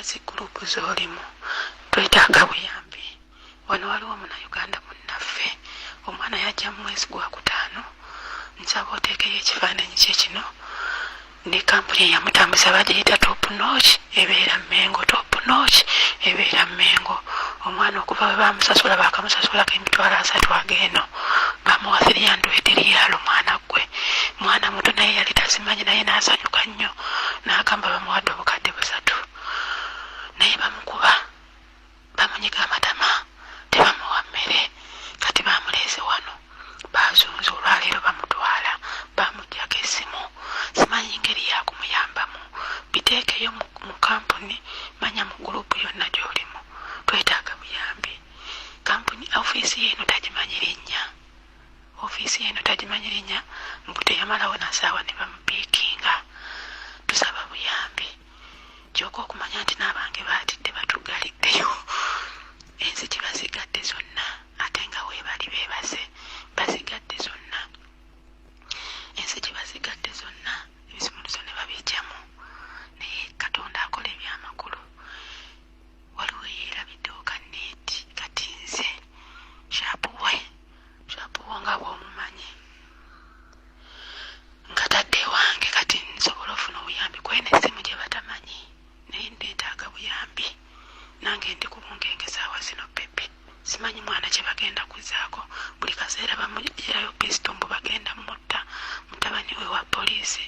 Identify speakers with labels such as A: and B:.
A: ezi gurupu z'olimu twetaaga buyambi. Wano waliwo Munnayuganda munnaffe, omwana yajja mu mwezi gwa kutaano, nsaba oteekeyo ekifaananyi kye kino. Ne kampuni eyamutambuza bagiyita Top Notch, ebeera Mmengo. Top Notch ebeera Mmengo. Omwana okuva we baamusasula baakamusasulako $30,000 ag'eno, bamuwa 300 riyalo mwana gwe. Mwana muto naye yali tazimanyi, naye n'asanyuka nnyo, n'agamba bamuwadde obukadde 3. Naye bamukuba, bamunyiga amatama, tebamuwa mmere. Kati baamuleese wano, baazunza olwaleero bamutwala, bamuggyako essimu. Simanyi ngeri yakumuyambamu. Biteekeyo mu kampuni, manya mu gurupu yonna gy'olimu. Twetaaga buyambi. Kampuni ofiisi yeeno tagimanyi linnya. Ofiisi yeeno tagimanyi linnya, mbu teyamalawo na ssaawa ne bamupiikinga. Tusaba buyambi. Kyokka okumanya nti n'abange baatidde batugaliddeyo. Enzigi bazigadde zonna, ate nga weebali beebaze, bazigadde zonna. Enzigi bazigadde zonna, ebisumuluzo ne babiggyamu. Naye Katonda akola eby'amakulu. Waliwo yeerabiddewo Kaneeti, kati nze Shapuwe nga bw'omumanyi nkatadde wange, kati nsobola ofuna obuyambi kwene essimu gye batamanyi. Naye ndeetaaga buyambi, nange ndi ku bunkenke saawa zino pepe. Simanyi mwana kye bagenda kuzaako, buli kaseera bamugirayo pisito mbu bagenda mutta mutabani we wa poliisi.